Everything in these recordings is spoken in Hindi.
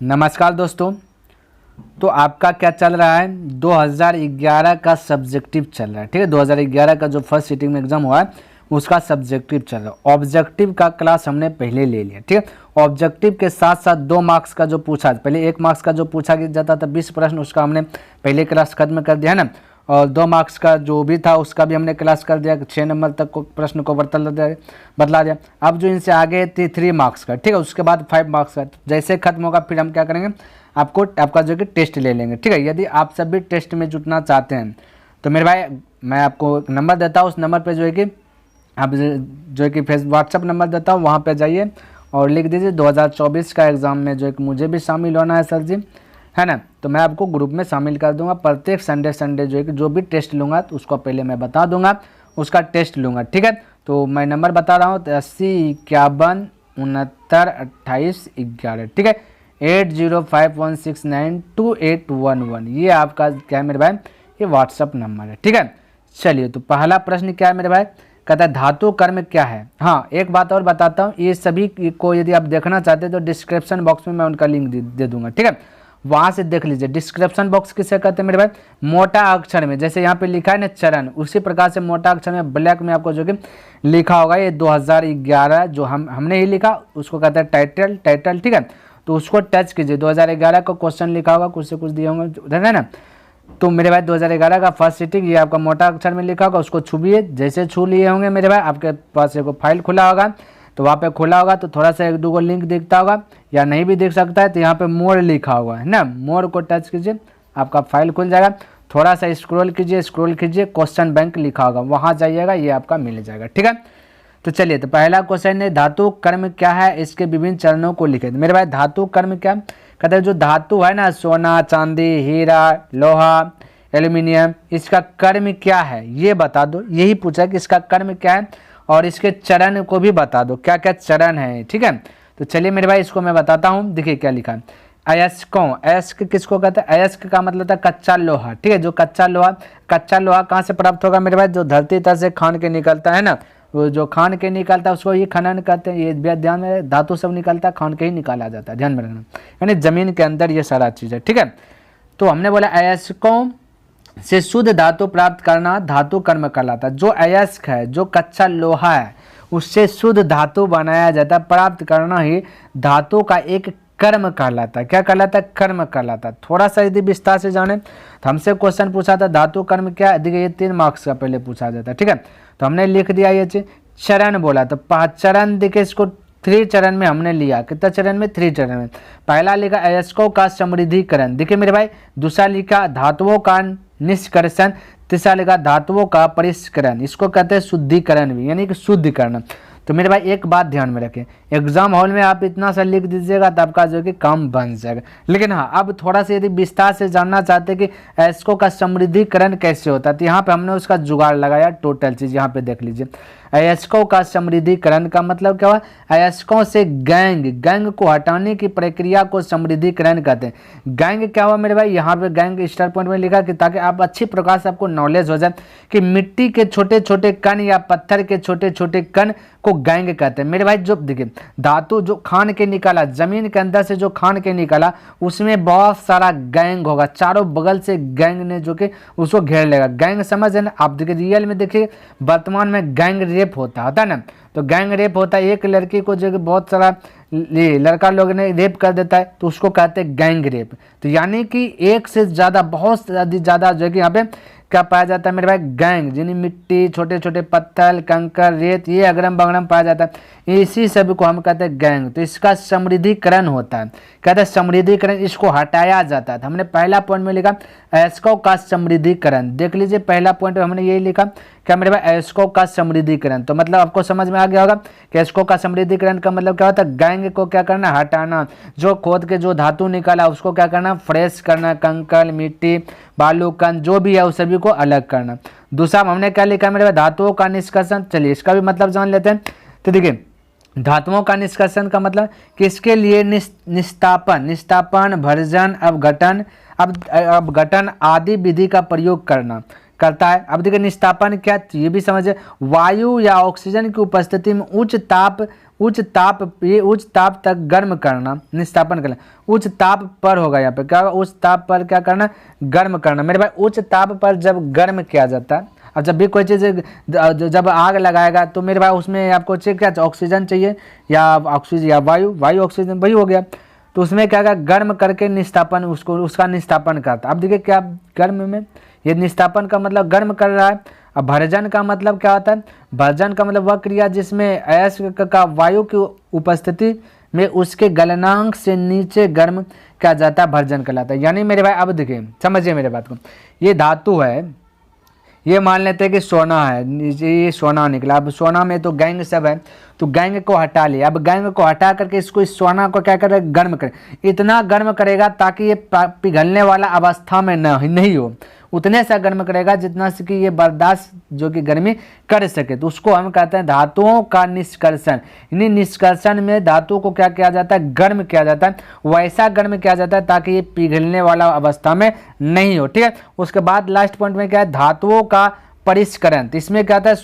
नमस्कार दोस्तों। तो आपका क्या चल रहा है? 2011 का सब्जेक्टिव चल रहा है। ठीक है, 2011 का जो फर्स्ट सिटिंग में एग्जाम हुआ है उसका सब्जेक्टिव चल रहा है। ऑब्जेक्टिव का क्लास हमने पहले ले लिया। ठीक है, ऑब्जेक्टिव के साथ साथ 2 मार्क्स का जो पूछा, पहले 1 मार्क्स का जो पूछा जाता था 20 प्रश्न, उसका हमने पहले क्लास खत्म कर दिया है ना। और 2 मार्क्स का जो भी था उसका भी हमने क्लास कर दिया, 6 नंबर तक को प्रश्न को बदला दिया। अब जो इनसे आगे थी 3 मार्क्स का, ठीक है, उसके बाद 5 मार्क्स का। जैसे खत्म होगा फिर हम क्या करेंगे, आपका जो कि टेस्ट ले लेंगे। ठीक है, यदि आप सब भी टेस्ट में जुटना चाहते हैं तो मेरे भाई मैं आपको नंबर देता हूँ, उस नंबर पे जो है कि आप जो है कि व्हाट्सअप नंबर देता हूँ, वहाँ पे जाइए और लिख दीजिए 2024 का एग्ज़ाम में जो है कि मुझे भी शामिल होना है सर जी, है ना। तो मैं आपको ग्रुप में शामिल कर दूंगा। प्रत्येक संडे जो है कि जो भी टेस्ट लूँगा तो उसको पहले मैं बता दूंगा, उसका टेस्ट लूँगा। ठीक है, तो मैं नंबर बता रहा हूँ 80 51 69 28 11। ठीक है, 8051692811। ये आपका क्या है मेरे भाई, ये व्हाट्सअप नंबर है। ठीक है, चलिए तो पहला प्रश्न क्या है मेरे भाई, कहता है धातु कर्म क्या है। हाँ, एक बात और बताता हूँ, ये सभी को यदि आप देखना चाहते हैं तो डिस्क्रिप्शन बॉक्स में मैं उनका लिंक दे दूंगा। ठीक है, वहां से देख लीजिए। डिस्क्रिप्शन बॉक्स किसे कहते हैं मेरे भाई, मोटा अक्षर में जैसे यहाँ पे लिखा है ना चरण, उसी प्रकार से मोटा अक्षर में ब्लैक में आपको जो कि लिखा होगा ये 2011 जो हमने ही लिखा उसको कहते हैं टाइटल। ठीक है, तो उसको टच कीजिए। 2011 का क्वेश्चन लिखा होगा, कुछ से कुछ दिए होंगे, है ना। तो मेरे भाई 2011 का फर्स्ट सिटिंग ये आपका मोटा अक्षर में लिखा होगा, उसको छुइए। जैसे छू लिए होंगे मेरे भाई, आपके पास एक फाइल खुला होगा, तो वहाँ पे खुला होगा तो थोड़ा सा 1-2 लिंक दिखता होगा, या नहीं भी दिख सकता है तो यहाँ पे मोर लिखा हुआ है ना, मोर को टच कीजिए, आपका फाइल खुल जाएगा। थोड़ा सा स्क्रॉल कीजिए, क्वेश्चन बैंक लिखा होगा, वहाँ जाइएगा, ये आपका मिल जाएगा। ठीक है, तो चलिए, तो पहला क्वेश्चन है धातु कर्म क्या है, इसके विभिन्न चरणों को लिखे। मेरे भाई धातु कर्म क्या कहते हैं, जो धातु है ना, सोना, चांदी, हीरा, लोहा, एल्यूमिनियम, इसका कर्म क्या है ये बता दो। यही पूछा कि इसका कर्म क्या है और इसके चरण को भी बता दो, क्या क्या चरण है। ठीक है, तो चलिए मेरे भाई इसको मैं बताता हूँ। देखिए क्या लिखा है, अयस्कों, अयस्क किसको कहते हैं, अयस्क का मतलब था कच्चा लोहा। ठीक है, जो कच्चा लोहा कहाँ से प्राप्त होगा मेरे भाई, जो धरती तल से खान के निकलता है ना, वो जो खान के निकलता है उसको ये खनन कहते हैं। ये ध्यान में, धातु सब निकलता है, खान के ही निकाला जाता है, ध्यान में रखना, यानी जमीन के अंदर ये सारा चीज़ है। ठीक है, तो हमने बोला अयस्कों से शुद्ध धातु प्राप्त करना धातु कर्म कहलाता है। जो अयस्क है, जो कच्चा लोहा है, उससे शुद्ध धातु बनाया जाता है, प्राप्त करना ही धातु का एक कर्म कहलाता है। क्या कहलाता है, कर्म कहलाता है। थोड़ा सा यदि विस्तार से जाने तो हमसे क्वेश्चन पूछा था धातु कर्म क्या, देखिए ये 3 मार्क्स का पहले पूछा जाता है। ठीक है, तो हमने लिख दिया ये चीज, चरण बोला तो चरण देखिए, इसको 3 चरण में हमने लिया। कितना चरण में, 3 चरण में। पहला लिखा अयस्कों का समृद्धिकरण, देखिए मेरे भाई। दूसरा लिखा धातुओं का निष्कर्षण, तीसरा लिखा धातुओं का परिष्करण, इसको कहते हैं शुद्धिकरण भी, यानी कि शुद्ध करना। तो मेरे भाई एक बात ध्यान में रखें, एग्जाम हॉल में आप इतना सा लिख दीजिएगा तो आपका जो कि काम बन जाएगा। लेकिन हाँ, अब थोड़ा सा यदि विस्तार से जानना चाहते हैं कि अयस्कों का समृद्धिकरण कैसे होता है, तो यहाँ पे हमने उसका जुगाड़ लगाया। टोटल चीज यहाँ पे देख लीजिए। अयस्कों का समृद्धिकरण का मतलब क्या हुआ, अयस्कों से गैंग को हटाने की प्रक्रिया को समृद्धिकरण कहते हैं। गैंग क्या हुआ मेरे भाई, यहाँ पे गैंग स्टार पॉइंट में लिखा कि ताकि आप अच्छी प्रकार से आपको नॉलेज हो जाए कि मिट्टी के छोटे छोटे कण या पत्थर के छोटे छोटे कण को गैंग कहते हैं। मेरे भाई जो देखिए धातु जो खान के निकाला, जमीन के अंदर से जो खान के निकाला, उसमें बहुत सारा गैंग होगा, चारों बगल से गैंग ने जो कि उसको घेर लेगा। गैंग समझ है ना आप, देखिए रियल में देखिए वर्तमान में गैंग रेप होता है ना, तो गैंग रेप होता है, एक लड़की को जो कि बहुत सारा लड़का लोग ने रेप कर देता है तो उसको कहते हैं गैंग रेप। तो यानी कि एक से ज़्यादा, बहुत ज़्यादा जो है कि यहाँ पे क्या पाया जाता है मेरे भाई, गैंग, जिन्हें मिट्टी, छोटे छोटे पत्थर, कंकर, रेत, ये अगरम बगरम पाया जाता है, इसी सब को हम कहते हैं गैंग। तो इसका समृद्धिकरण होता है, कहते हैं समृद्धिकरण, इसको हटाया जाता है। हमने पहला पॉइंट में लिखा अयस्कों का समृद्धिकरण, देख लीजिए पहला पॉइंट में हमने यही लिखा, क्या मेरे भाई, अयस्कों का समृद्धिकरण। तो मतलब आपको समझ में आ गया होगा कि अयस्कों का समृद्धिकरण का मतलब क्या होता है, गैंग को क्या करना, हटाना, जो खोद के जो धातु निकाला उसको क्या करना, फ्रेश करना, कंकड़, मिट्टी, बालू, कण जो भी है उस सभी को अलग करना। दूसरा हमने क्या लिखा मेरे भाई, धातुओं का निष्कर्षण। चलिए इसका भी मतलब जान लेते हैं। तो देखिए धातुओं का निष्कर्षण का मतलब किसके लिए, निस्तापन, भर्जन, अपघटन आदि विधि का प्रयोग करता है। अब देखिए निस्तापन क्या, ये भी समझे, वायु या ऑक्सीजन की उपस्थिति में उच्च ताप ये उच्च ताप तक गर्म करना, निस्तापन करना। उच्च ताप पर होगा यहाँ पे, क्या होगा, उच्च ताप पर क्या करना, गर्म करना। मेरे भाई उच्च ताप पर जब गर्म किया जाता है, अब जब भी कोई चीज़ जब आग लगाएगा तो मेरे भाई उसमें आपको चाहिए क्या, ऑक्सीजन चाहिए या ऑक्सीजन या वायु ऑक्सीजन, वही हो गया। तो उसमें क्या क्या गर्म करके निस्तापन, उसका निस्तापन करता है। अब देखिए क्या गर्म में ये निस्तापन का मतलब गर्म कर रहा है। अब भर्जन का मतलब क्या होता है, भर्जन का मतलब वह क्रिया जिसमें अयस्क का वायु की उपस्थिति में उसके गलनांक से नीचे गर्म किया जाता है, भर्जन कहलाता है। यानी मेरे भाई अब देखिए समझिए मेरे बात को, ये धातु है, ये मान लेते हैं कि सोना है, ये सोना निकला। अब सोना में तो गैंग सब है, तो गैंग को हटा लिया। अब गैंग को हटा करके इसको, इस सोना को क्या करे, गर्म करे। इतना गर्म करेगा ताकि ये पिघलने वाला अवस्था में नहीं हो, उतने सा गर्म करेगा जितना से कि ये बर्दाश्त जो कि गर्मी कर सके। तो उसको हम कहते हैं धातुओं का निष्कर्षण। इन्हीं निष्कर्षण में धातु को क्या किया जाता है, गर्म किया जाता है। वैसा गर्म किया जाता है ताकि ये पिघलने वाला अवस्था में नहीं हो, ठीक है। उसके बाद लास्ट पॉइंट में क्या है, धातुओं का परिष्करण। तो इसमें क्या होता है,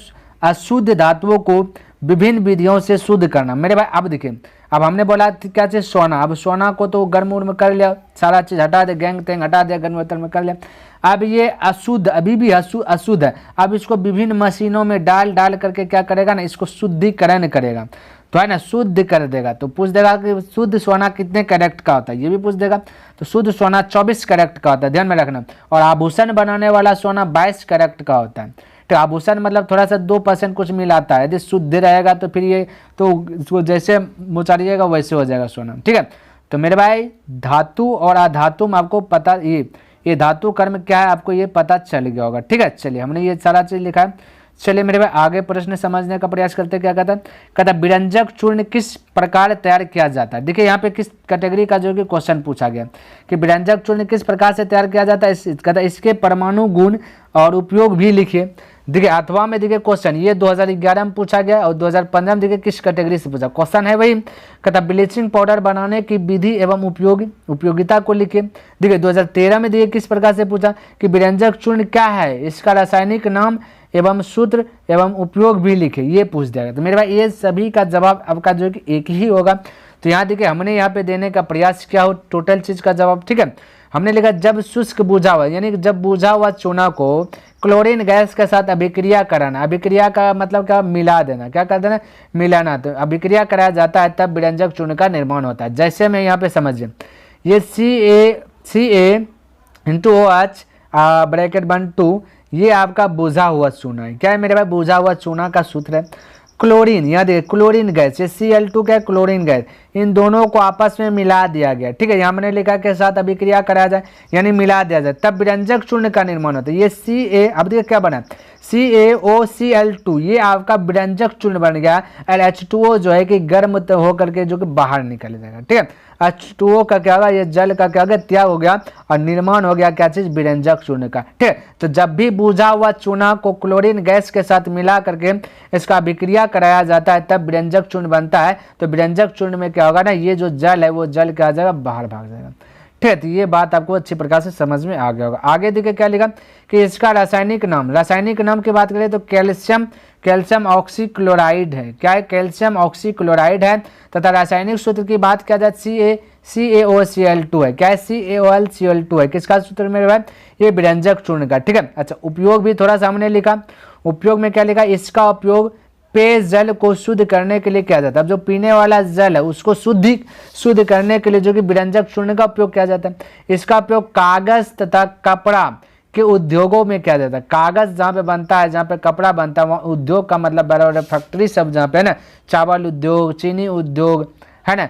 अशुद्ध धातुओं को विभिन्न विधियों से शुद्ध करना। मेरे भाई अब देखिए, अब हमने बोला क्या चीज़, सोना। अब सोना को तो गर्म उर्म कर लिया, सारा चीज़ हटा दे, गैंग तैंग हटा दिया, गर्म वर्तन में कर लिया। अब ये अशुद्ध, अभी भी अशुद्ध है। अब इसको विभिन्न मशीनों में डाल करके क्या करेगा ना, इसको शुद्धिकरण करेगा, तो है ना, शुद्ध कर देगा। तो पूछ देगा कि शुद्ध सोना कितने कैरेट का होता है, ये भी पूछ देगा। तो शुद्ध सोना 24 कैरेट का होता है, ध्यान में रखना। और आभूषण बनाने वाला सोना 22 कैरेट का होता है। तो आभूषण मतलब थोड़ा सा 2% कुछ मिलाता है, यदि शुद्ध रहेगा तो फिर ये तो जैसे मुचारिएगा वैसे हो जाएगा सोना, ठीक है। तो मेरे भाई धातु और अधातु में आपको पता, ये धातु कर्म क्या है आपको ये पता चल गया होगा, ठीक है। चलिए हमने ये सारा चीज़ लिखा है। चलिए मेरे भाई आगे प्रश्न समझने का प्रयास करते हैं। क्या कहता है विरंजक चूर्ण किस प्रकार तैयार किया जाता है। देखिए यहाँ पे किस कैटेगरी का जो कि क्वेश्चन पूछा गया कि विरंजक चूर्ण किस प्रकार से तैयार किया जाता है। कहता है इसके परमाणु गुण और उपयोग भी लिखिए। देखिए अथवा में देखिए क्वेश्चन ये 2011 में पूछा गया और 2015 में देखिए किस कैटेगरी से पूछा क्वेश्चन है वही। कहता ब्लीचिंग पाउडर बनाने की विधि एवं उपयोगिता को लिखिए। देखिए 2013 में देखिए किस प्रकार से पूछा कि विरंजक चूर्ण क्या है, इसका रासायनिक नाम एवं सूत्र एवं उपयोग भी लिखे, ये पूछ दिया गया। तो मेरे भाई ये सभी का जवाब आपका जो कि एक ही होगा। तो यहाँ देखिए हमने यहाँ पे देने का प्रयास किया हो टोटल चीज़ का जवाब, ठीक है। हमने लिखा जब शुष्क बुझा हुआ, यानी कि जब बुझा हुआ चूना को क्लोरीन गैस के साथ अभिक्रिया कराना। अभिक्रिया का मतलब क्या, मिला देना, क्या कर देना, मिलाना। तो अभिक्रिया कराया जाता है तब विरंजक चूर्ण का निर्माण होता है। जैसे मैं यहाँ पे समझिए ये CA*OH ब्रैकेट 1 ये आपका बुझा हुआ चूना है। क्या है मेरे भाई, बुझा हुआ चूना का सूत्र है क्लोरीन। यहाँ देखिए क्लोरीन गैस, ये Cl2 क्या है, क्लोरीन गैस, इन दोनों को आपस में मिला दिया गया, ठीक है। यहाँ मैंने लिखा के साथ अभिक्रिया कराया जाए यानी मिला दिया जाए तब विरंजक चूर्ण का निर्माण होता है। ये Ca, अब देखिए क्या बना, CaOCl2 ये आपका विरंजक चूर्ण बन गया। H2O जो है कि गर्म होकर के जो कि बाहर निकल जाएगा, ठीक है। H2O का क्या होगा, ये जल का क्या हो गया, त्याग हो गया और निर्माण हो गया क्या चीज, विरंजक चूर्ण का, ठीक है। तो जब भी बुझा हुआ चूना को क्लोरीन गैस के साथ मिला करके इसका अभिक्रिया कराया जाता है तब विरंजक चूर्ण बनता है। तो विरंजक चूर्ण में क्या होगा ना, ये जो जल है वो जल क्या आ जाएगा, बाहर भाग जाएगा, ठीक है। तो ये बात आपको अच्छी प्रकार से समझ में आ गया होगा। आगे देखिए क्या लिखा कि इसका रासायनिक नाम की बात करें तो कैल्शियम ऑक्सीक्लोराइड है। क्या है, कैल्शियम ऑक्सीक्लोराइड है। तथा रासायनिक सूत्र की बात किया जाए CaOCl2 है। क्या है, CaOCl2 है। किसका सूत्र मेरे भाई, ये विरंजक चूर्ण का, ठीक है। अच्छा उपयोग भी थोड़ा सा हमने लिखा, उपयोग में क्या लिखा, इसका उपयोग पेय जल को शुद्ध करने के लिए किया जाता है। अब जो पीने वाला जल है उसको शुद्ध करने के लिए जो कि विरंजक चूर्ण का उपयोग किया जाता है। इसका उपयोग कागज तथा कपड़ा के उद्योगों में किया जाता है। कागज जहाँ पे बनता है, जहाँ पे कपड़ा बनता है, वहाँ उद्योग का मतलब बड़ा बड़ा फैक्ट्री सब जहाँ पे है ना, चावल उद्योग, चीनी उद्योग है ना,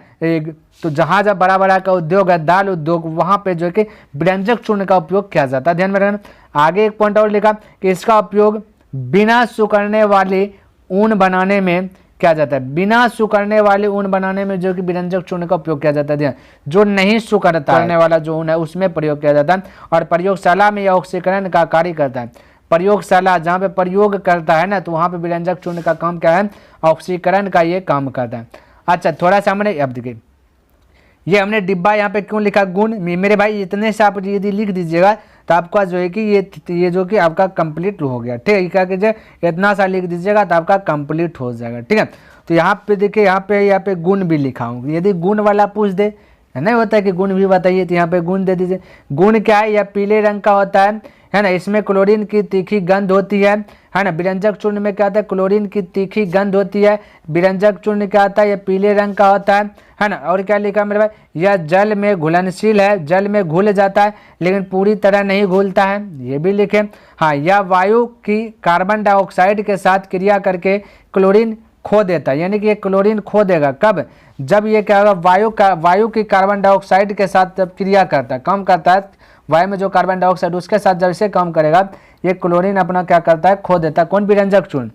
तो जहाँ जहाँ बड़ा बड़ा का उद्योग है, दाल उद्योग, वहाँ पे जो है कि विरंजक चूर्ण का उपयोग किया जाता है। ध्यान में रखना। आगे एक पॉइंट और लिखा कि इसका उपयोग बिना सुकड़ने वाले ऊन बनाने में किया जाता है। बिना सुकड़ने वाले ऊन बनाने में जो कि विरंजक चूर्ण का उपयोग किया जाता है। जो नहीं सुकड़ता करने वाला जो ऊन है उसमें प्रयोग किया जाता है और प्रयोगशाला में यह ऑक्सीकरण का कार्य करता है। प्रयोगशाला जहाँ पे प्रयोग करता है ना, तो वहाँ पे विरंजक चूर्ण का काम क्या है, ऑक्सीकरण का ये काम करता है। अच्छा थोड़ा सा हमने अब देखिए ये हमने डिब्बा यहाँ पे क्यों लिखा, गुण। मेरे भाई इतने से आप यदि लिख दीजिएगा तो आपका जो है कि ये जो कि आपका कंप्लीट हो गया, ठीक है। क्या कीजिए, इतना सा लिख दीजिएगा तो आपका कंप्लीट हो जाएगा, ठीक है। तो यहाँ पे देखिए, यहाँ पे गुण भी लिखा हूँ। यदि गुण वाला पूछ दे, नहीं होता है कि गुण भी बताइए, तो यहाँ पे गुण दे दीजिए। गुण क्या है? यह पीले रंग का होता है ना। इसमें क्लोरीन की तीखी गंध होती है ना। विरंजक चूर्ण में क्या होता है? क्लोरीन की तीखी गंध होती है। विरंजक चूर्ण क्या होता है? यह पीले रंग का होता है ना। और क्या लिखा मेरे भाई? यह जल में घुलनशील है, जल में घुल जाता है लेकिन पूरी तरह नहीं घुलता है, ये भी लिखे। हाँ, यह वायु की कार्बन डाइऑक्साइड के साथ क्रिया करके क्लोरीन खो देता है, यानी कि ये क्लोरीन खो देगा कब? जब ये क्या होगा? वायु की कार्बन डाइऑक्साइड के साथ जब क्रिया करता है, कम करता है, वायु में जो कार्बन डाइऑक्साइड उसके साथ जब इसे कम करेगा, ये क्लोरीन अपना क्या करता है? खो देता है। कौन? विरंजक चूर्ण।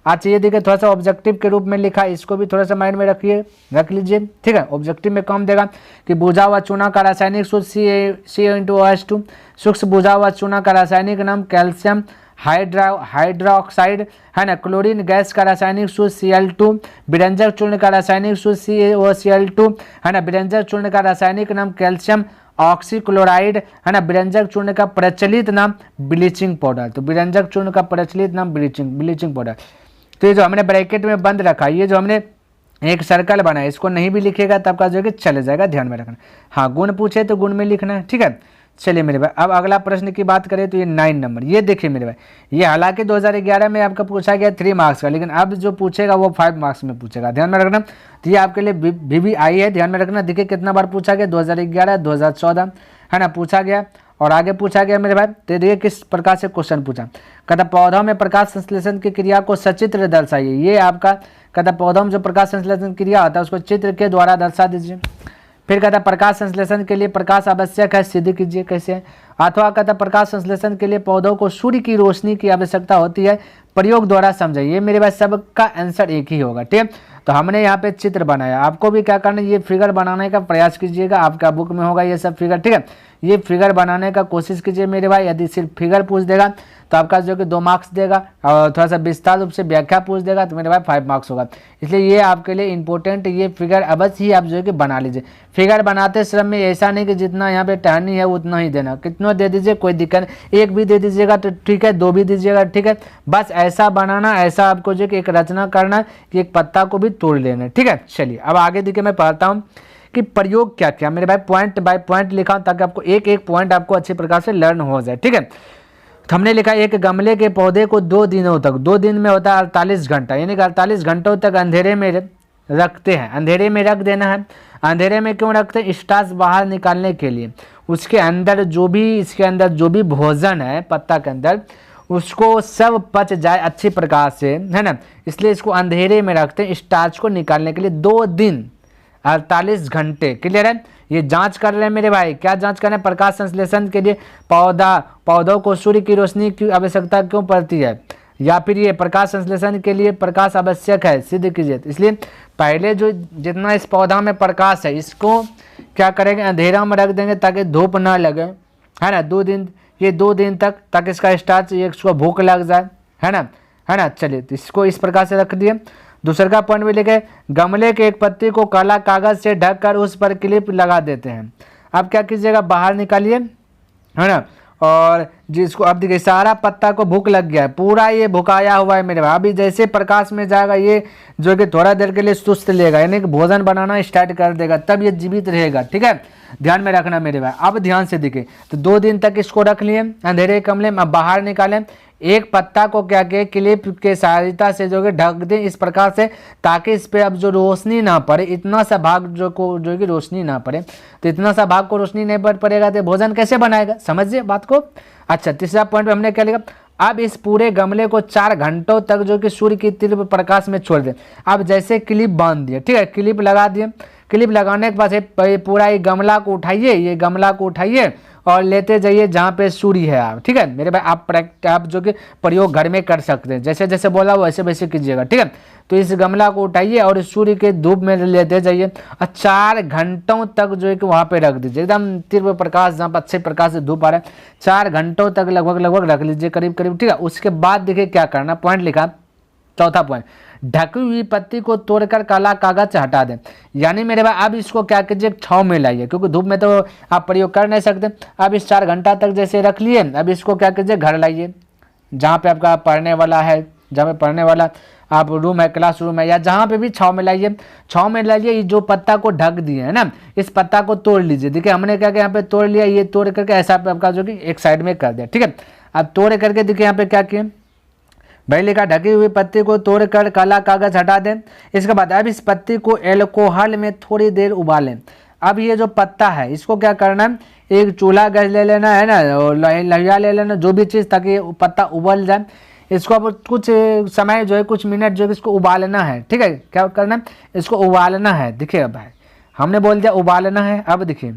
अच्छा, ये देखिए थोड़ा सा ऑब्जेक्टिव के रूप में लिखा है, इसको भी थोड़ा सा माइंड में रख लीजिए, ठीक है। ऑब्जेक्टिव में कम देगा कि बुझा हुआ चूना का रासायनिक सूत्र CaO2। सूक्ष्म बुझा हुआ चूना का रासायनिक नाम कैल्शियम हाइड्रोक्साइड है ना। क्लोरीन गैस का रासायनिक सूत्र Cl2। विरंजक चूर्ण का रासायनिक सूत्र CaOCl2 है ना। विरंजक चूर्ण का रासायनिक नाम कैल्शियम ऑक्सीक्लोराइड है ना। विरंजक चूर्ण का प्रचलित नाम ब्लीचिंग पाउडर। तो विरंजक चूर्ण का प्रचलित नाम ब्लीचिंग पाउडर। तो ये जो हमने ब्रैकेट में बंद रखा, ये जो हमने एक सर्कल बनाया, इसको नहीं भी लिखेगा तब का जो है कि चले जाएगा, ध्यान में रखना। हाँ, गुण पूछे तो गुण में लिखना है, ठीक है। चलिए मेरे भाई, अब अगला प्रश्न की बात करें तो ये 9 नंबर, ये देखिए मेरे भाई, ये हालांकि 2011 में आपका पूछा गया 3 मार्क्स का, लेकिन अब जो पूछेगा वो 5 मार्क्स में पूछेगा, ध्यान में रखना। तो ये आपके लिए VVI है, ध्यान में रखना। देखिए कितना बार पूछा गया, 2011, 2014 है ना, पूछा गया। और आगे पूछा गया मेरे भाई, तो देखिए किस प्रकार से क्वेश्चन पूछा। कहता पौधों में प्रकाश संश्लेषण की क्रिया को सचित्र दर्शाइए। ये आपका कहता पौधों में जो प्रकाश संश्लेषण क्रिया होता है उसको चित्र के द्वारा दर्शा दीजिए। फिर कहता प्रकाश संश्लेषण के लिए प्रकाश आवश्यक है, सिद्ध कीजिए कैसे। अथवा कहता प्रकाश संश्लेषण के लिए पौधों को सूर्य की रोशनी की आवश्यकता होती है, प्रयोग द्वारा समझाइए। ये मेरे पास सबका आंसर एक ही होगा, ठीक है। तो हमने यहाँ पे चित्र बनाया, आपको भी क्या करना है, ये फिगर बनाने का प्रयास कीजिएगा। आपका बुक में होगा ये सब फिगर, ठीक है। ये फिगर बनाने का कोशिश कीजिए मेरे भाई। यदि सिर्फ फिगर पूछ देगा तो आपका जो कि 2 मार्क्स देगा, और थोड़ा सा विस्तार रूप से व्याख्या पूछ देगा तो मेरे भाई 5 मार्क्स होगा। इसलिए ये आपके लिए इंपॉर्टेंट, ये फिगर अवश्य ही आप जो है कि बना लीजिए। फिगर बनाते श्रम में ऐसा नहीं कि जितना यहाँ पे टहनी है उतना ही देना, कितना दे दीजिए कोई दिक्कत नहीं, 1 भी दे दीजिएगा तो ठीक है, 2 भी दीजिएगा ठीक है। बस ऐसा बनाना, ऐसा आपको जो कि एक रचना करना कि एक पत्ता को भी तोड़ लेना, ठीक है। चलिए अब आगे देखिए, मैं पढ़ता हूँ कि प्रयोग क्या क्या मेरे भाई, पॉइंट बाय पॉइंट लिखा हूं ताकि आपको एक एक पॉइंट आपको अच्छी प्रकार से लर्न हो जाए, ठीक है। तो हमने लिखा एक गमले के पौधे को 2 दिनों तक, 2 दिन में होता है 48 घंटा, यानी कि 48 घंटों तक अंधेरे में रखते हैं। अंधेरे में रख देना है। अंधेरे में क्यों रखते हैं? स्टार्च बाहर निकालने के लिए। उसके अंदर जो भी भोजन है पत्ता के अंदर, उसको सब पच जाए अच्छी प्रकार से, है ना। इसलिए इसको अंधेरे में रखते हैं स्टार्च को निकालने के लिए। 2 दिन 48 घंटे, क्लियर है। ये जांच कर रहे हैं मेरे भाई, क्या जांच कर रहे हैं? प्रकाश संश्लेषण के लिए पौधों को सूर्य की रोशनी की आवश्यकता क्यों पड़ती है, या फिर ये प्रकाश संश्लेषण के लिए प्रकाश आवश्यक है, सिद्ध कीजिए। इसलिए पहले जो जितना इस पौधा में प्रकाश है इसको क्या करेंगे, अंधेरा में रख देंगे ताकि धूप ना लगे, है ना। 2 दिन, ये 2 दिन तक, ताकि इसका स्टार्च, इसको भूख लग जाए, है ना। चलिए तो इसको इस प्रकार से रख दिए। दूसरा पॉइंट में लिखे गमले के एक पत्ती को काला कागज से ढककर उस पर क्लिप लगा देते हैं। अब क्या कीजिएगा, बाहर निकालिए, है ना। और जिसको अब देखिए सारा पत्ता को भूख लग गया है, पूरा ये भुकाया हुआ है मेरे भाई। अभी जैसे प्रकाश में जाएगा ये जो कि थोड़ा देर के लिए सुस्त लेगा, यानी कि भोजन बनाना स्टार्ट कर देगा, तब ये जीवित रहेगा, ठीक है। ध्यान में रखना मेरे भाई। अब ध्यान से देखिए, तो 2 दिन तक इसको रख लिए अंधेरे कमरे में। अब बाहर निकालें, एक पत्ता को क्या किए, क्लिप के सहायता से जो कि ढक दें इस प्रकार से, ताकि इस पे अब जो रोशनी ना पड़े, इतना सा भाग जो कि रोशनी ना पड़े, तो इतना सा भाग को रोशनी नहीं पड़ेगा तो भोजन कैसे बनाएगा, समझिए बात को। अच्छा, तीसरा पॉइंट में हमने क्या लिखा, अब इस पूरे गमले को 4 घंटों तक जो कि सूर्य की तीव्र प्रकाश में छोड़ दें। अब जैसे क्लिप बांध दिए, ठीक है, क्लिप लगा दिए। क्लिप लगाने के बाद पूरा ये गमला को उठाइए और लेते जाइए जहाँ पे सूर्य है आप, ठीक है मेरे भाई। आप जो कि प्रयोग घर में कर सकते हैं, जैसे जैसे बोला वैसे वैसे कीजिएगा, ठीक है। तो इस गमला को उठाइए और सूर्य के धूप में लेते जाइए और 4 घंटों तक जो है कि वहाँ पे रख दीजिए, एकदम तीव्र प्रकाश, जहाँ पर अच्छे प्रकाश से धूप आ रहा है, 4 घंटों तक लगभग रख लीजिए, करीब, ठीक है। उसके बाद देखिए क्या करना, पॉइंट लिखा, चौथा पॉइंट, ढकी हुई पत्ती को तोड़कर काला कागज से हटा दें। यानी मेरे भाई अब इसको क्या कीजिए, छांव में लाइए, क्योंकि धूप में तो आप प्रयोग कर नहीं सकते। अब इस 4 घंटा तक जैसे रख लिए, अब इसको क्या कीजिए, घर लाइए जहाँ पे आपका पढ़ने वाला है, जहाँ पे पढ़ने वाला। आप रूम है, क्लासरूम है, या जहाँ पे भी छाँव में लाइए, छाँव में लाइए, ये जो पत्ता को ढक दिए है ना, इस पत्ता को तोड़ लीजिए। देखिए हमने क्या किया, यहाँ पे तोड़ लिया, ये तोड़ करके ऐसा आपका जो कि एक साइड में कर दिया, ठीक है। अब तोड़ करके देखिए यहाँ पे क्या किए, भाई लिखा ढकी हुई पत्ती को तोड़कर काला कागज हटा दें। इसके बाद अब इस पत्ती को एल्कोहल में थोड़ी देर उबालें। अब ये जो पत्ता है इसको क्या करना है, एक चूल्हा गैस ले लेना है ना, और लोहिया ले लेना, जो भी चीज़, ताकि पत्ता उबल जाए। इसको अब कुछ समय जो है, कुछ मिनट जो है इसको उबालना है, ठीक है। क्या करना है, इसको उबालना है। देखिए अब भाई हमने बोल दिया उबालना है। अब देखिए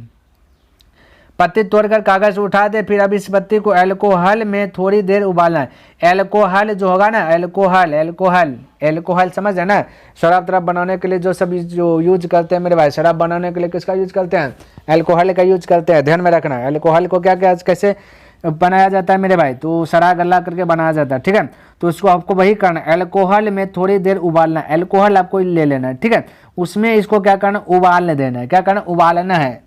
पत्ती तोड़कर कागज उठा दे, फिर अब इस पत्ती को एल्कोहल में थोड़ी देर उबालना है। एल्कोहल जो होगा ना, एल्कोहल एल्कोहल एल्कोहल समझ है ना, शराब तराब बनाने के लिए जो सब जो यूज करते हैं मेरे भाई, शराब बनाने के लिए किसका यूज करते हैं, एल्कोहल का यूज करते हैं, ध्यान में रखना। एल्कोहल को क्या क्या कैसे बनाया जाता है मेरे भाई, तो सरा गला करके बनाया जाता है, ठीक है। तो उसको आपको वही करना, एल्कोहल में थोड़ी देर उबालना। एल्कोहल आपको ले लेना है, ठीक है। उसमें इसको क्या करना, उबालने देना है। क्या करना, उबालना है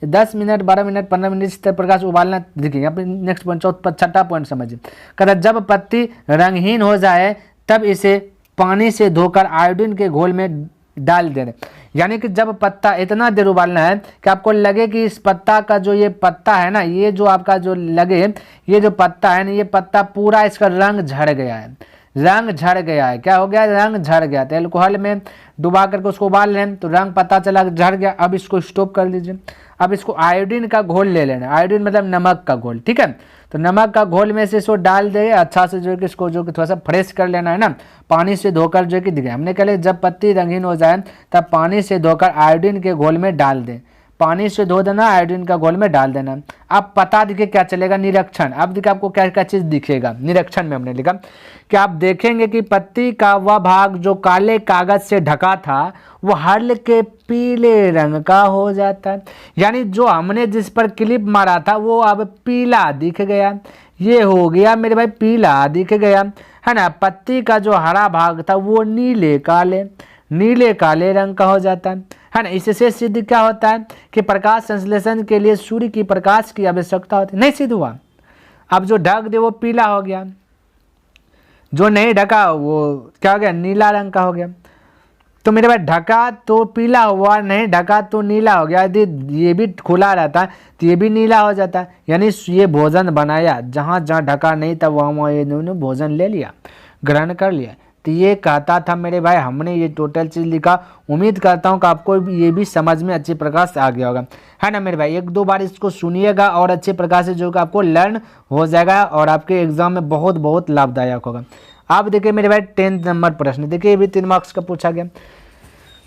10 मिनट 12 मिनट 15 मिनट इस प्रकार से उबालना। देखिए यहाँ पे नेक्स्ट पॉइंट, छठा पॉइंट समझिए। कहता जब पत्ती रंगहीन हो जाए तब इसे पानी से धोकर आयोडीन के घोल में डाल देना। यानी कि जब पत्ता इतना देर उबालना है कि आपको लगे कि इस पत्ता का जो ये पत्ता है ना, ये जो आपका जो लगे, ये जो पत्ता है ना, ये पत्ता पूरा इसका रंग झड़ गया है, रंग झड़ गया है। क्या हो गया, रंग झड़ गया। तो एल्कोहल में डुबा करके उसको उबाल लें तो रंग पता चला झड़ गया। अब इसको स्टॉप कर लीजिए। अब इसको आयोडीन का घोल ले लेना। आयोडीन मतलब नमक का घोल, ठीक है। तो नमक का घोल में से इसको डाल दे, अच्छा से जो है कि इसको जो कि थोड़ा सा फ्रेश कर लेना है ना, पानी से धोकर जो है कि दिखे। हमने कहा जब पत्ती रंगीन हो जाए तब पानी से धोकर आयोडीन के घोल में डाल दें। पानी से धो देना, आयोडीन का घोल में डाल देना। अब पता देखिए क्या चलेगा, निरीक्षण। अब देखिए आपको क्या क्या चीज़ दिखेगा निरीक्षण में। हमने लिखा कि आप देखेंगे कि पत्ती का वह भाग जो काले कागज से ढका था वो हल्के पीले रंग का हो जाता है। यानी जो हमने जिस पर क्लिप मारा था वो अब पीला दिख गया। ये हो गया मेरे भाई, पीला दिख गया है ना। पत्ती का जो हरा भाग था वो नीले काले रंग का हो जाता है ना। इससे सिद्ध क्या होता है कि प्रकाश संश्लेषण के लिए सूर्य की प्रकाश की आवश्यकता होती है। नहीं सिद्ध हुआ। अब जो ढक दे वो पीला हो गया, जो नहीं ढका वो क्या हो गया, नीला रंग का हो गया। तो मेरे भाई ढका तो पीला हुआ, नहीं ढका तो नीला हो गया। यदि ये भी खुला रहता तो ये भी नीला हो जाता। यानी ये भोजन बनाया, जहाँ जहाँ ढका नहीं था वहाँ इन्होंने भोजन ले लिया, ग्रहण कर लिया। तो ये कहता था मेरे भाई, हमने ये टोटल चीज़ लिखा। उम्मीद करता हूँ कि आपको ये भी समझ में अच्छे प्रकार से आ गया होगा, है ना मेरे भाई। एक दो बार इसको सुनिएगा और अच्छे प्रकार से जो कि आपको लर्न हो जाएगा और आपके एग्जाम में बहुत बहुत लाभदायक होगा। आप देखिए मेरे भाई 10 नंबर प्रश्न, देखिए ये भी 3 मार्क्स का पूछा गया।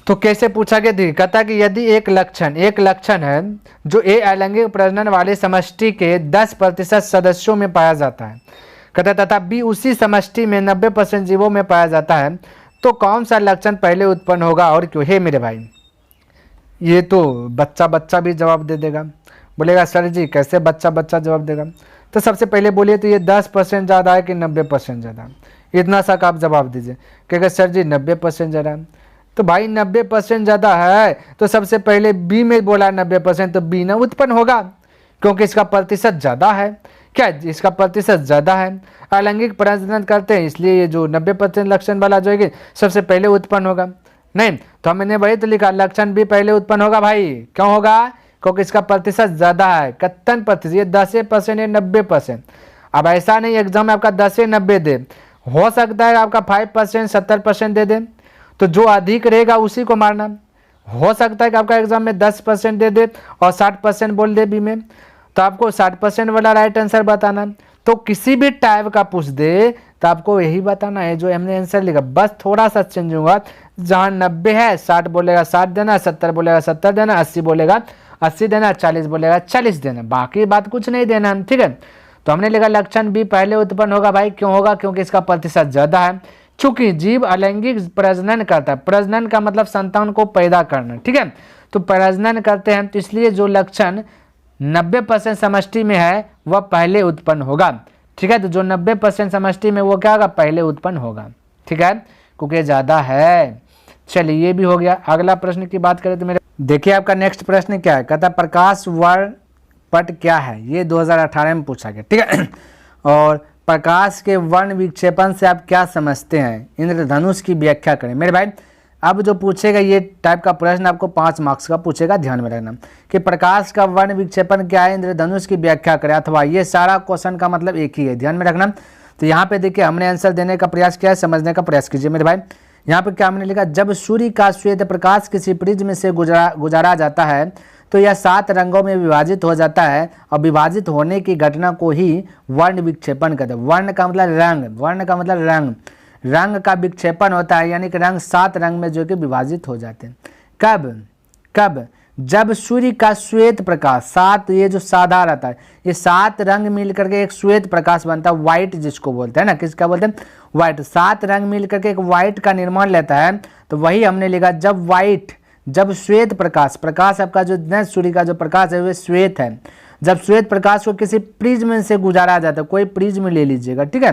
तो कैसे पूछा गया, देखिए कहता कि यदि एक लक्षण है जो ए अलैंगिक प्रजनन वाले समष्टि के 10% सदस्यों में पाया जाता है, कहता तथा बी उसी समष्टि में 90% जीवों में पाया जाता है, तो कौन सा लक्षण पहले उत्पन्न होगा और क्यों। है मेरे भाई, ये तो बच्चा भी जवाब दे देगा। बोलेगा सर जी कैसे बच्चा जवाब देगा। तो सबसे पहले बोलिए तो ये 10% ज़्यादा है कि 90% ज़्यादा, इतना सा आप जवाब दीजिए। कहेगा सर जी 90% ज़्यादा। तो भाई 90% ज़्यादा है तो सबसे पहले बी में बोला 90%, तो बी ना उत्पन्न होगा क्योंकि इसका प्रतिशत ज़्यादा है। क्या इसका प्रतिशत ज़्यादा है, अलैंगिक प्रजनन करते हैं, इसलिए ये जो 90% लक्षण वाला जो है सबसे पहले उत्पन्न होगा। नहीं तो हमने वही तो लिखा लक्षण भी पहले उत्पन्न होगा भाई। क्यों होगा, क्योंकि इसका प्रतिशत ज़्यादा है, कितन प्रतिशत, ये 10% या 90%। अब ऐसा नहीं एग्जाम में आपका 10 से 90 दे, हो सकता है आपका 5% 70% दे दे, तो जो अधिक रहेगा उसी को मारना। हो सकता है कि आपका एग्जाम में 10% दे दे और 60% बोल दे बी में, तो आपको 60% वाला राइट आंसर बताना। तो किसी भी टाइप का पूछ दे तो आपको यही बताना है जो हमने आंसर लिखा, बस थोड़ा सा चेंज होगा। जहाँ 90 है 60 बोलेगा 60 देना, 70 बोलेगा 70 देना, 80 बोलेगा 80 देना, 40 बोलेगा 40 देना, बाकी बात कुछ नहीं देना, ठीक है। तो हमने लिखा लक्षण भी पहले उत्पन्न होगा भाई। क्यों होगा, क्योंकि इसका प्रतिशत ज़्यादा है। चूंकि जीव अलैंगिक प्रजनन करता है, प्रजनन का मतलब संतान को पैदा करना, ठीक है। तो प्रजनन करते हैं तो इसलिए जो लक्षण 90% समष्टि में है वह पहले उत्पन्न होगा, ठीक है। तो जो 90% समष्टि में वो क्या होगा, पहले उत्पन्न होगा, ठीक है, क्योंकि ज़्यादा है। चलिए ये भी हो गया। अगला प्रश्न की बात करें तो मेरे देखिए आपका नेक्स्ट प्रश्न क्या है, कहता प्रकाश वर्णपट क्या है। ये 2018 में पूछा गया, ठीक है। और प्रकाश के वर्ण विक्षेपण से आप क्या समझते हैं, इंद्रधनुष की व्याख्या करें। मेरे भाई अब जो पूछेगा ये टाइप का प्रश्न आपको 5 मार्क्स का पूछेगा, ध्यान में रखना कि प्रकाश का वर्ण विक्षेपण क्या है, इंद्रधनुष की व्याख्या करें, अथवा ये सारा क्वेश्चन का मतलब एक ही है, ध्यान में रखना। तो यहाँ पे देखिए हमने आंसर देने का प्रयास किया है, समझने का प्रयास कीजिए मेरे भाई। यहाँ पे क्या हमने लिखा, जब सूर्य का श्वेत प्रकाश किसी प्रिज्म से गुजारा जाता है तो यह 7 रंगों में विभाजित हो जाता है, और विभाजित होने की घटना को ही वर्ण विक्षेपण कहते हैं। वर्ण का मतलब रंग, वर्ण का मतलब रंग, रंग का विक्षेपण होता है, यानी कि रंग 7 रंग में जो कि विभाजित हो जाते हैं। कब कब जब सूर्य का श्वेत प्रकाश, 7 ये जो साधा रहता है, ये 7 रंग मिल करके एक श्वेत प्रकाश बनता है, व्हाइट जिसको बोलते हैं ना, किसका बोलते हैं, व्हाइट। 7 रंग मिल करके एक व्हाइट का निर्माण लेता है, तो वही हमने लिखा जब व्हाइट, जब श्वेत प्रकाश, प्रकाश आपका जो न सूर्य का जो प्रकाश है वो श्वेत है, जब श्वेत प्रकाश को किसी प्रिज्म से गुजारा जाता है, कोई प्रिज्म ले लीजिएगा, ठीक है,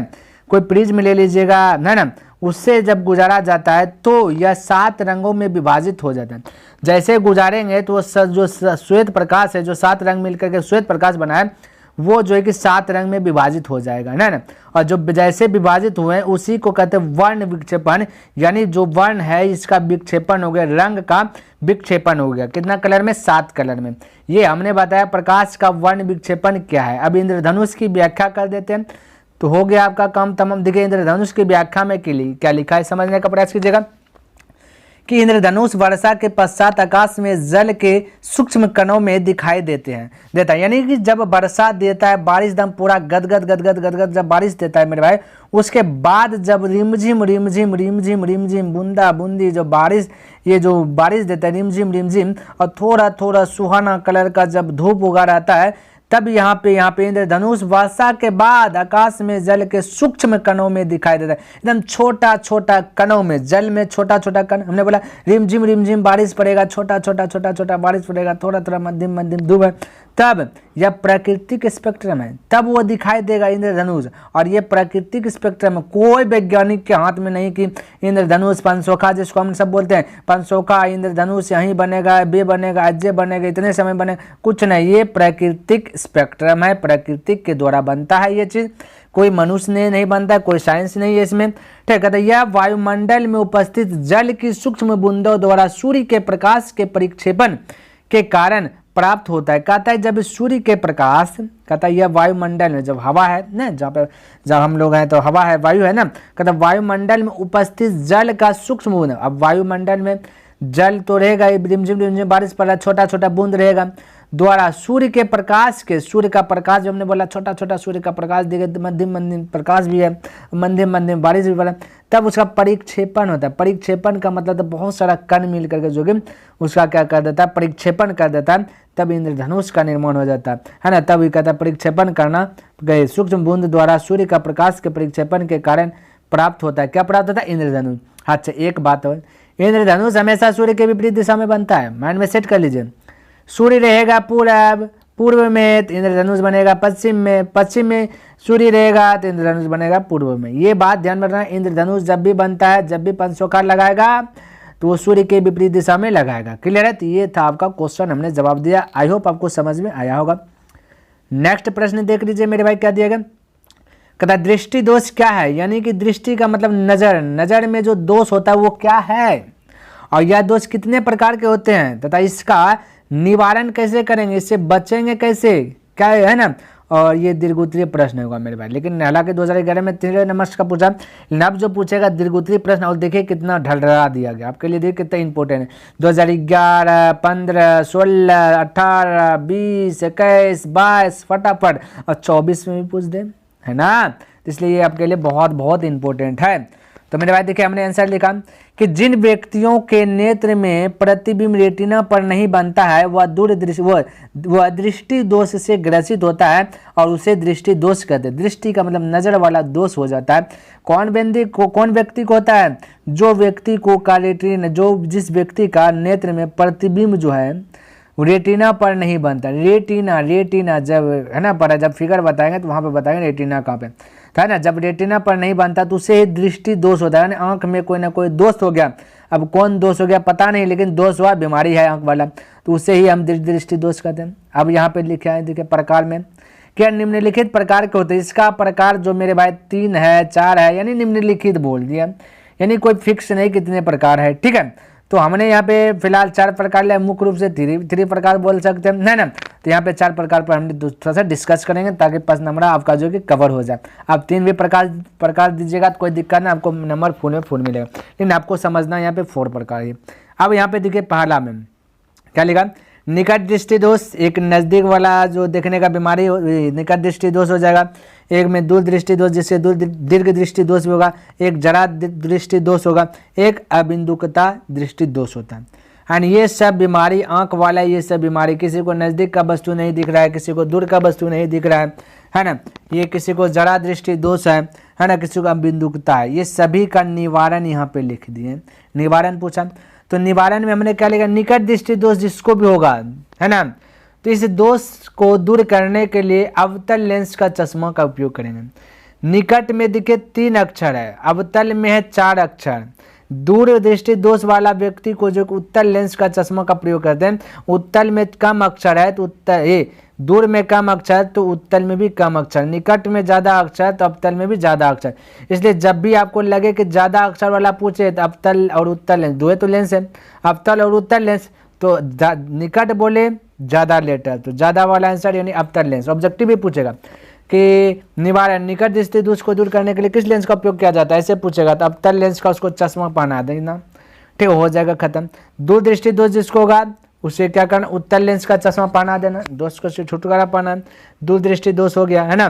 कोई प्रिज्म ले लीजिएगा, है ना, उससे जब गुजारा जाता है तो यह 7 रंगों में विभाजित हो जाता है। जैसे गुजारेंगे तो जो श्वेत प्रकाश है, जो 7 रंग मिलकर के श्वेत प्रकाश बना है, वो जो है कि 7 रंग में विभाजित हो जाएगा, है ना। और जो जैसे विभाजित हुए उसी को कहते हैं वर्ण विक्षेपण, यानी जो वर्ण है इसका विक्षेपण हो गया, रंग का विक्षेपण हो गया। कितना कलर में, 7 कलर में। ये हमने बताया प्रकाश का वर्ण विक्षेपण क्या है। अब इंद्रधनुष की व्याख्या कर देते हैं, तो हो गया आपका काम तमाम। देखिए इंद्रधनुष की व्याख्या में के लिए क्या लिखा है, समझने का प्रयास कीजिएगा कि इंद्रधनुष वर्षा के पश्चात आकाश में जल के सूक्ष्म कणों में दिखाई देता है, यानी कि जब वर्षा देता है, बारिश दम पूरा गदगद गदगद गदगद जब बारिश देता है मेरे भाई, उसके बाद जब रिमझिम रिमझिम रिमझिम रिमझिम बूंदा बूंदी जो बारिश, ये जो बारिश देता है रिमझिम रिमझिम, और थोड़ा थोड़ा सुहाना कलर का जब धूप उगा रहता है, तब यहाँ पे इंद्रधनुष वर्षा के बाद आकाश में जल के सूक्ष्म कणों में दिखाई देता है, एकदम छोटा छोटा कणों में, जल में छोटा छोटा कण। हमने बोला रिमझिम रिमझिम बारिश पड़ेगा, छोटा छोटा छोटा छोटा बारिश पड़ेगा, थोड़ा थोड़ा मध्यम मध्यम धूप है, तब यह प्राकृतिक स्पेक्ट्रम है, तब वो दिखाई देगा इंद्रधनुष। और ये प्राकृतिक स्पेक्ट्रम है, कोई वैज्ञानिक के हाथ में नहीं कि इंद्रधनुष पंचसोखा जिसको हम सब बोलते हैं, पंचसोखा इंद्रधनुष यहीं बनेगा, बे बनेगा, अज्जे बनेगा, इतने समय बनेगा, कुछ नहीं। ये प्राकृतिक स्पेक्ट्रम है, प्रकृति के द्वारा बनता है ये चीज, कोई मनुष्य ने नहीं बनता है, कोई साइंस नहीं है इसमें, ठीक है। तो यह वायुमंडल में उपस्थित जल की सूक्ष्म बूंदों द्वारा सूर्य के प्रकाश के परिक्षेपण के कारण प्राप्त होता है। कहता है जब सूर्य के प्रकाश, कहता है यह वायुमंडल में जब हवा है ना, जब हम लोग हैं तो हवा है, वायु है ना, कहता है वायुमंडल में उपस्थित जल का सूक्ष्म बूंद। अब वायुमंडल में जल तो रहेगा, रिमझिम रिमझिम बारिश पड़ रहा है, छोटा छोटा बूंद रहेगा, द्वारा सूर्य के प्रकाश के, सूर्य का प्रकाश जो हमने बोला छोटा छोटा सूर्य का प्रकाश देगा, मध्यम मध्यम प्रकाश भी है, मध्यम मध्यम बारिश भी पड़ा, तब उसका परिक्षेपण होता है। परिक्षेपण का मतलब तो बहुत सारा कण मिल करके जो कि उसका क्या कर देता है, परिक्षेपण कर देता है, तब इंद्रधनुष का निर्माण हो जाता है ना। तब ये कहता है परिक्षेपण करना गए, सूक्ष्म बूंद द्वारा सूर्य का प्रकाश के परिक्षेपण के कारण प्राप्त होता है। क्या प्राप्त होता है, इंद्रधनुष। अच्छा एक बात और, इंद्रधनुष हमेशा सूर्य के विपरीत दिशा में बनता है, माइंड में सेट कर लीजिए। सूर्य रहेगा पूर्व में तो इंद्रधनुष बनेगा पश्चिम में सूर्य रहेगा तो इंद्रधनुष बनेगा पूर्व में। ये बात ध्यान में रखना, इंद्रधनुष जब भी बनता है, जब भी पंचसोखा लगाएगा तो वो सूर्य के विपरीत दिशा में लगाएगा। क्लियर है। तो ये था आपका क्वेश्चन, हमने जवाब दिया। आई होप आपको समझ में आया होगा। नेक्स्ट प्रश्न देख लीजिए मेरे भाई, क्या दिया गया, कहता दृष्टि दोष क्या है, यानी कि दृष्टि का मतलब नजर, नजर में जो दोष होता है वो क्या है, और यह दोष कितने प्रकार के होते हैं तथा इसका निवारण कैसे करेंगे, इससे बचेंगे कैसे, क्या है ना। और ये दीर्घोत्तरीय प्रश्न होगा मेरे भाई, लेकिन हालांकि 2011 में 3 नंबर का पूछा, लेकिन अब जो पूछेगा दीर्घोत्तरीय प्रश्न, और देखिए कितना ढलढला दिया गया आपके लिए, देखिए कितना इंपॉर्टेंट है। 2011, 15, 16, 18, 20, 21, 22 फटाफट, और 24 में भी पूछ दे, है ना। इसलिए ये आपके लिए बहुत बहुत इंपॉर्टेंट है। तो मेरे भाई देखिए हमने आंसर लिखा कि जिन व्यक्तियों के नेत्र में प्रतिबिंब रेटिना पर नहीं बनता है वह दूरदृष्टि वह दृष्टि दोष से ग्रसित होता है, और उसे दृष्टि दोष कहते हैं। दृष्टि का मतलब नजर वाला दोष हो जाता है। कौन व्यक्ति को होता है, जो व्यक्ति को का रेटिना, जिस व्यक्ति का नेत्र में प्रतिबिंब जो है रेटिना पर नहीं बनता। रेटिना जब है ना पढ़ा, जब फिगर बताएंगे तो वहाँ पे बताएंगे रेटिना कहाँ पे है ना। जब रेटिना पर नहीं बनता तो उसे दृष्टि दोष होता है, आंख में कोई ना कोई दोष हो गया। अब कौन दोष हो गया पता नहीं, लेकिन दोष हुआ, बीमारी है आंख वाला, तो उसे ही हम दृष्टि दोष कहते हैं। अब यहाँ पे लिखा है देखिए प्रकार में क्या निम्नलिखित प्रकार के होते हैं? इसका प्रकार जो मेरे भाई 3 है 4 है, यानी निम्नलिखित बोल दिया, यानी कोई फिक्स नहीं कितने प्रकार है। ठीक है, तो हमने यहाँ पे फिलहाल 4 प्रकार लिया, मुख्य रूप से 3 प्रकार बोल सकते हैं, है ना। तो यहाँ पे 4 प्रकार पर हम थोड़ा सा डिस्कस करेंगे ताकि 5 नंबर आपका जो कि कवर हो जाए। आप 3 भी प्रकार दीजिएगा तो कोई दिक्कत नहीं, आपको नंबर फुल मिलेगा, लेकिन आपको समझना यहाँ पे 4 प्रकार है। अब यहाँ पे देखिए पहला में क्या लिखा, निकट दृष्टि दोष, एक नज़दीक वाला जो देखने का बीमारी निकट दृष्टि दोष हो जाएगा। एक में दूर दृष्टि दोष, जिससे दीर्घ दृष्टि दोष भी होगा। एक जरा दृष्टि दोष होगा। एक अबिंदुकता दृष्टि दोष होता है। एंड ये सब बीमारी आंख वाला, ये सब बीमारी किसी को नज़दीक का वस्तु नहीं दिख रहा है, किसी को दूर का वस्तु नहीं दिख रहा है ना। ये किसी को जरा दृष्टि दोष है ना, किसी को अबिंदुकता है। ये सभी का निवारण यहाँ पे लिख दिए। निवारण पूछा तो निवारण में हमने क्या लिखा, निकट दृष्टि दोष जिसको भी होगा, है ना, तो इस दोष को दूर करने के लिए अवतल लेंस का चश्मा का उपयोग करेंगे। निकट में देखिए 3 अक्षर है, अवतल में है 4 अक्षर। दूर दृष्टि दोष वाला व्यक्ति को जो उत्तल लेंस का चश्मा का प्रयोग करते हैं, उत्तल में कम अक्षर है तो उत्तल, दूर में कम अक्षर तो उत्तल में भी कम अक्षर, निकट में ज़्यादा अक्षर तो अवतल में भी ज़्यादा अक्षर। इसलिए जब भी आपको लगे कि ज़्यादा अक्षर वाला पूछे तो अवतल और उत्तल लेंस, दो तो लेंस है, अवतल और उत्तल लेंस, तो निकट बोले ज़्यादा लेटर तो ज़्यादा वाला आंसर यानी अवतल लेंस। ऑब्जेक्टिव भी पूछेगा कि निवारण निकट दृष्टि दोष को दूर करने के लिए किस लेंस का उपयोग किया जाता है, ऐसे पूछेगा तो अवतल लेंस का उसको चश्मा पहना देना, ठीक हो जाएगा खत्म। दूर दृष्टि दोष जिसको होगा उसे क्या करना, उत्तल लेंस का चश्मा पहना देना, दोष को छुटकारा पाना, दूर दृष्टि दोष हो गया, है ना।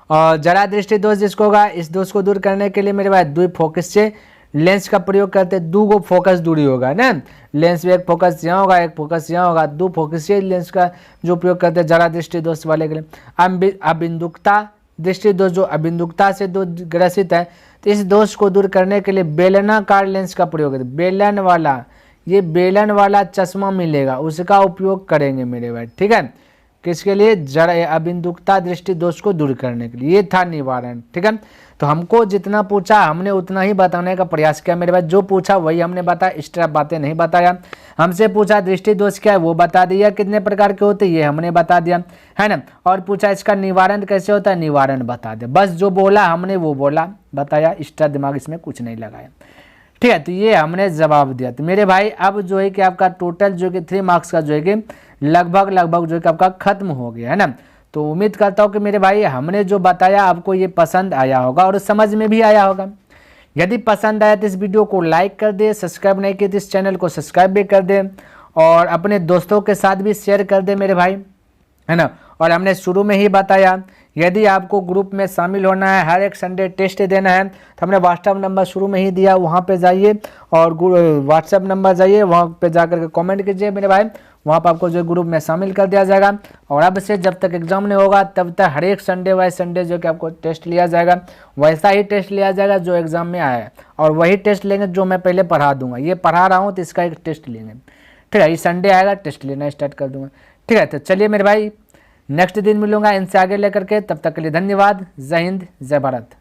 और जरा दृष्टि दोष जिसको होगा, इस दोष को दूर करने के लिए मेरे भाई द्वि फोकस से लेंस का प्रयोग करते, दो गो फोकस दूरी होगा ना, लेंस में एक फोकस यहाँ होगा एक फोकस यहाँ होगा, 2 फोकस से लेंस का जो उपयोग करते हैं जरा दृष्टि दोष वाले के लिए। अबिंदुकता दृष्टि दोष जो अबिंदुकता से ग्रसित है, तो इस दोष को दूर करने के लिए बेलनाकार लेंस का प्रयोग करते, बेलन वाला, ये बेलन वाला चश्मा मिलेगा उसका उपयोग करेंगे मेरे भाई, ठीक है। किसके लिए, जरा अबिंदुकता दृष्टि दोष को दूर करने के लिए। ये था निवारण, ठीक है। तो हमको जितना पूछा हमने उतना ही बताने का प्रयास किया मेरे भाई, जो पूछा वही हमने बताया, एक्स्ट्रा बातें नहीं बताया। हमसे पूछा दृष्टि दोष क्या है वो बता दिया, कितने प्रकार के होते ये हमने बता दिया, है ना। और पूछा इसका निवारण कैसे होता है, निवारण बता दिया। बस जो बोला हमने वो बोला बताया, एक्स्ट्रा दिमाग इसमें कुछ नहीं लगाया, ठीक है। तो ये हमने जवाब दिया। तो मेरे भाई अब जो है कि आपका टोटल जो कि 3 मार्क्स का जो है कि लगभग जो है कि आपका खत्म हो गया, है ना। तो उम्मीद करता हूँ कि मेरे भाई हमने जो बताया आपको ये पसंद आया होगा और समझ में भी आया होगा। यदि पसंद आया तो इस वीडियो को लाइक कर दे, सब्सक्राइब नहीं किया तो इस चैनल को सब्सक्राइब भी कर दे और अपने दोस्तों के साथ भी शेयर कर दे मेरे भाई, है ना। और हमने शुरू में ही बताया यदि आपको ग्रुप में शामिल होना है, हर एक संडे टेस्ट देना है, तो हमने व्हाट्सएप नंबर शुरू में ही दिया, वहाँ पे जाइए और व्हाट्सएप नंबर जाइए, वहाँ पे जाकर के कमेंट कीजिए मेरे भाई, वहाँ पर आपको जो ग्रुप में शामिल कर दिया जाएगा। और अब से जब तक एग्जाम नहीं होगा तब तक हर एक संडे वाइज संडे जो कि आपको टेस्ट लिया जाएगा, वैसा ही टेस्ट लिया जाएगा जो एग्जाम में आया है, और वही टेस्ट लेंगे जो मैं पहले पढ़ा दूंगा। ये पढ़ा रहा हूँ तो इसका एक टेस्ट लेंगे, ठीक है। ये संडे आएगा टेस्ट लेना स्टार्ट कर दूंगा, ठीक है। तो चलिए मेरे भाई नेक्स्ट दिन मिलूंगा इनसे आगे लेकर के, तब तक के लिए धन्यवाद। जय हिंद जय भारत।